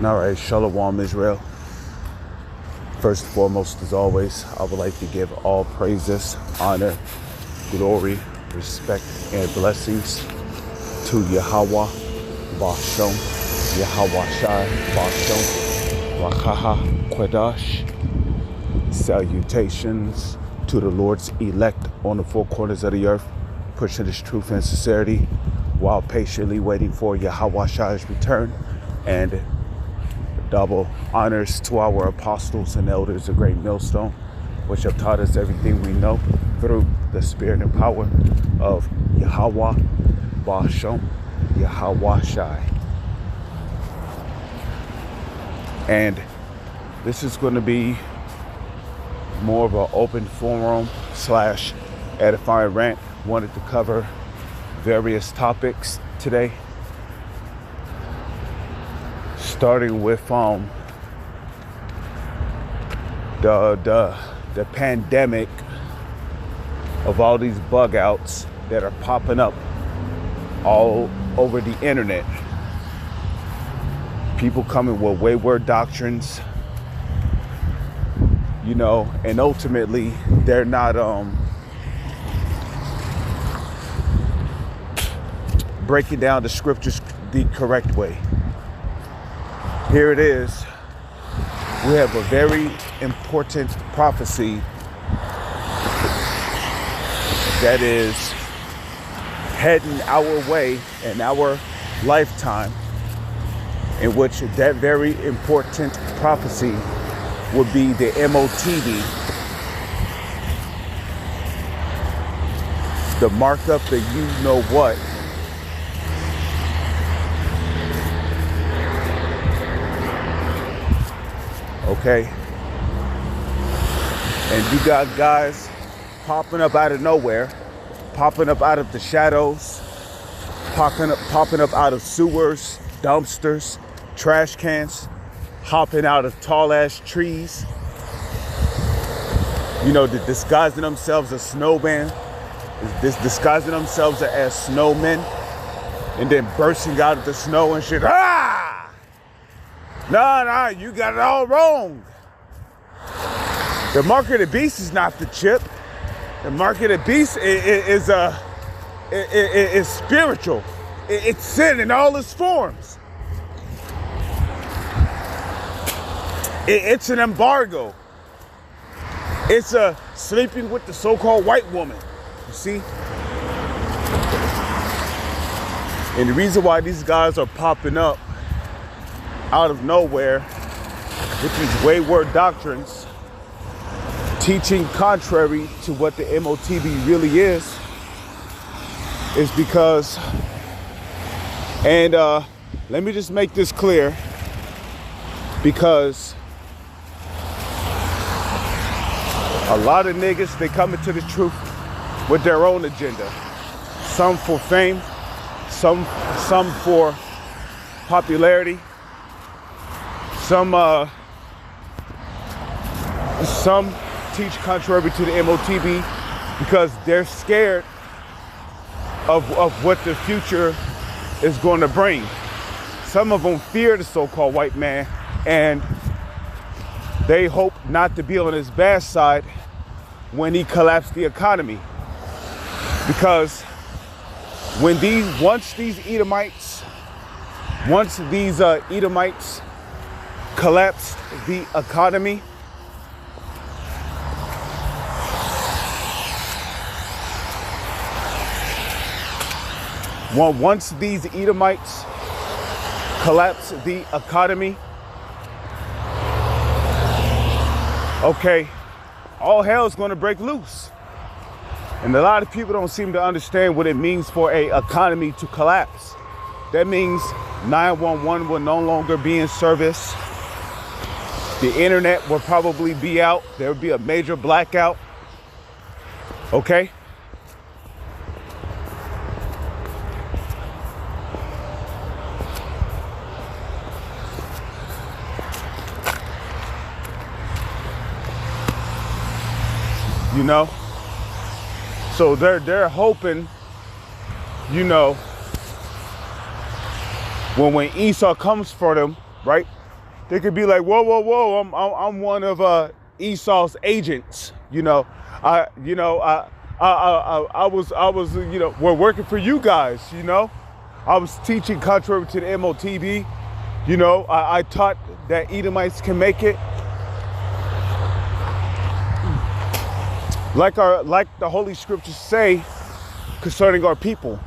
All right, Shalom Israel. First and foremost, as always, I would like to give all praises, honor, glory, respect, and blessings to Yahweh, Bashom, Yahweh Shai, Bashom, Rakaha, Quadash. Salutations to the Lord's elect on the four corners of the earth, pushing His truth and sincerity while patiently waiting for Yahweh Shai's return, and double honors to our apostles and elders of Great Millstone, which have taught us everything we know through the spirit and power of Yahweh, Bashom, Yahweh Shai. And this is going to be more of an open forum / edifying rant. Wanted to cover various topics today, starting with the pandemic of all these bug outs that are popping up all over the internet. People coming with wayward doctrines, you know, and ultimately they're not breaking down the scriptures the correct way. Here it is. We have a very important prophecy that is heading our way in our lifetime, in which that very important prophecy would be the MOTD, the markup that you know what. Okay, and you got guys popping up out of nowhere, popping up out of the shadows, popping up out of sewers, dumpsters, trash cans, hopping out of tall ass trees, you know, disguising themselves as snowmen, disguising themselves as snowmen, and then bursting out of the snow and shit. Nah, you got it all wrong. The mark of the beast is not the chip. The mark of the beast is spiritual. It's sin in all its forms. It's an embargo. It's a sleeping with the so-called white woman. You see? And the reason why these guys are popping up out of nowhere with these wayward doctrines, teaching contrary to what the MOTB really is because, and let me just make this clear, because a lot of niggas, they come into the truth with their own agenda. Some for fame, some for popularity, some teach contrary to the MOTB because they're scared of what the future is going to bring. Some of them fear the so-called white man, and they hope not to be on his bad side when he collapsed the economy. Because once these Edomites collapsed the economy, once these Edomites collapse the economy, okay, all hell is going to break loose. And a lot of people don't seem to understand what it means for a economy to collapse. That means 911 will no longer be in service. The internet will probably be out. There will be a major blackout. Okay? You know? So they're hoping, you know, when Esau comes for them, right? They could be like, whoa, whoa, whoa, I'm one of Esau's agents. I was, we're working for you guys. I was teaching contrary to the MOTB. I taught that Edomites can make it. Like the Holy Scriptures say concerning our people.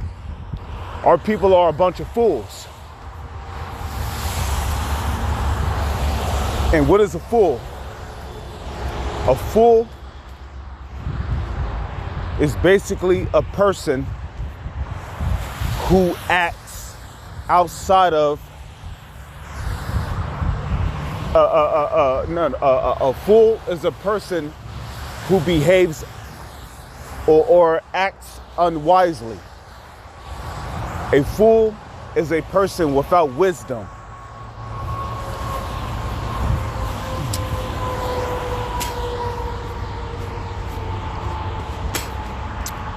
Our people are a bunch of fools. And what is a fool? A fool is basically a person who acts outside of a fool is a person who behaves or acts unwisely. A fool is a person without wisdom.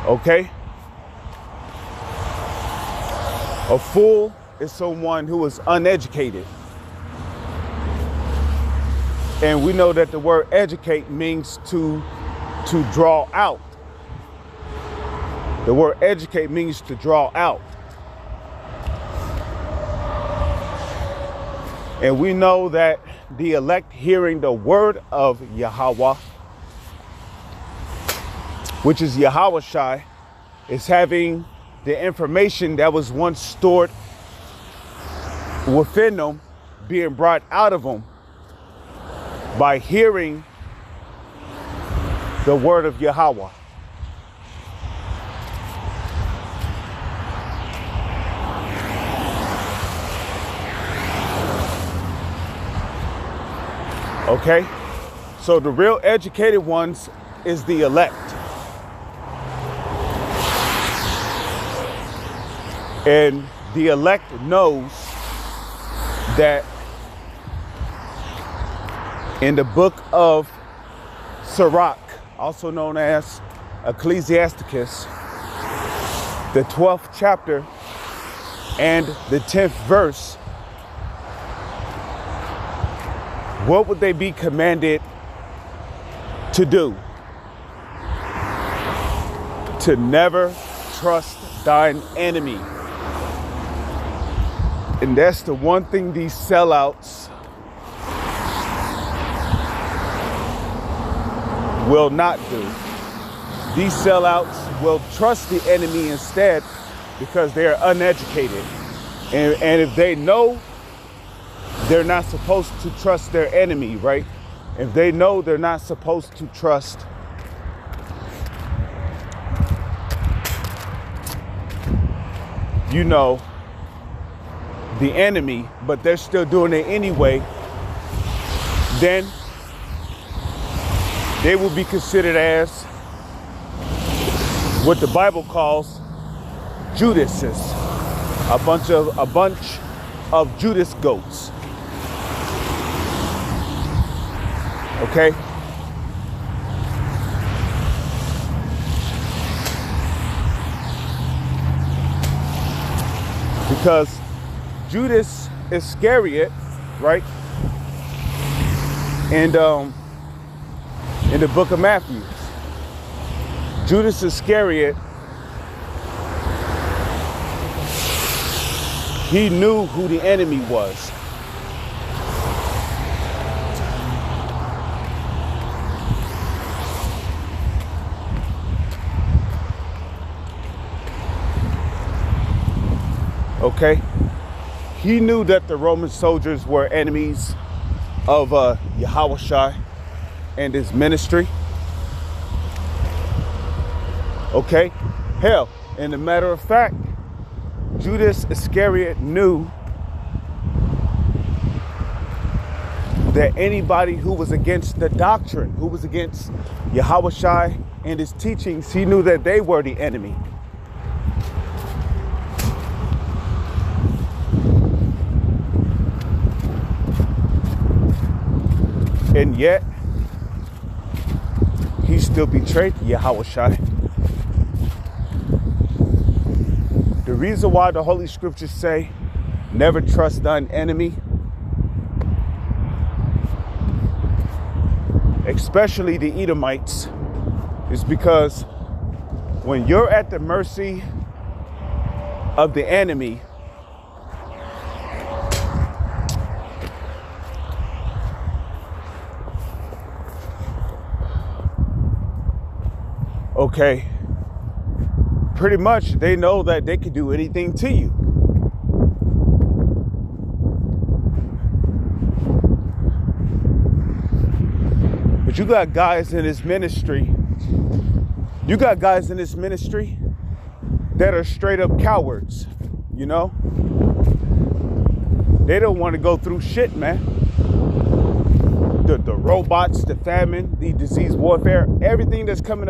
Okay? A fool is someone who is uneducated. And we know that the word educate means to draw out. The word educate means to draw out. And we know that the elect hearing the word of Yahweh, which is Yahushai, is having the information that was once stored within them being brought out of them by hearing the word of Yahweh. Okay? So the real educated ones is the elect. And the elect knows that in the book of Sirach, also known as Ecclesiasticus, the 12th chapter and the 10th verse, what would they be commanded to do? To never trust thine enemy. And that's the one thing these sellouts will not do. These sellouts will trust the enemy instead because they are uneducated. And if they know they're not supposed to trust their enemy, right? If they know they're not supposed to trust the enemy, but they're still doing it anyway, then they will be considered as what the Bible calls Judases, a bunch of Judas goats. Okay? Because Judas Iscariot, right? And in the book of Matthew, Judas Iscariot, he knew who the enemy was. Okay? He knew that the Roman soldiers were enemies of Yahushua and his ministry. Okay? Hell, and a matter of fact, Judas Iscariot knew that anybody who was against the doctrine, who was against Yahushua and his teachings, he knew that they were the enemy. And yet, he still betrayed Yahushua. The reason why the Holy Scriptures say, never trust thine enemy, especially the Edomites, is because when you're at the mercy of the enemy, okay, pretty much they know that they can do anything to you. But you got guys in this ministry. You got guys in this ministry that are straight up cowards, you know? They don't want to go through shit, man. The robots, the famine, the disease warfare, everything that's coming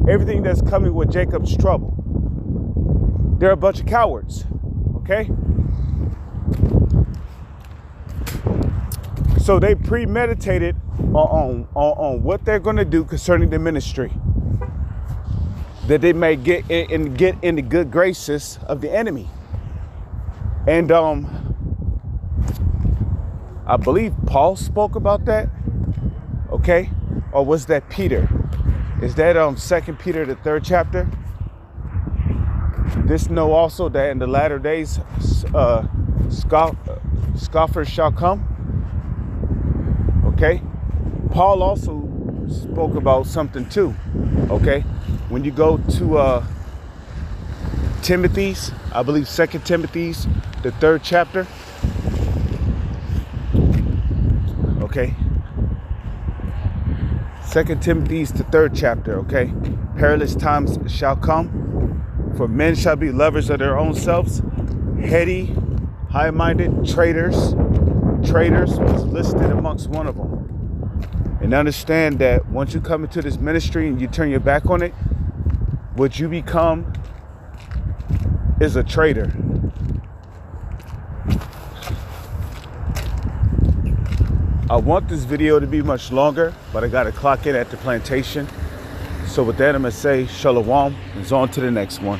everything that's coming with Jacob's trouble. They're a bunch of cowards, okay? So they premeditated on what they're going to do concerning the ministry, that they may get in the good graces of the enemy. And I believe Paul spoke about that, okay? Or was that Peter? Is that 2 Peter, the 3rd chapter? This know also that in the latter days scoffers shall come, okay? Paul also spoke about something too, okay? When you go to Timothy's, I believe 2 Timothy's, the 3rd chapter, okay? 2 Timothy's, the 3rd chapter, okay? Perilous times shall come, for men shall be lovers of their own selves, heady, high-minded, traitors. Traitors was listed amongst one of them. And understand that once you come into this ministry and you turn your back on it, what you become is a traitor. I want this video to be much longer, but I got to clock in at the plantation. So with that, I'm going to say shalom and on to the next one.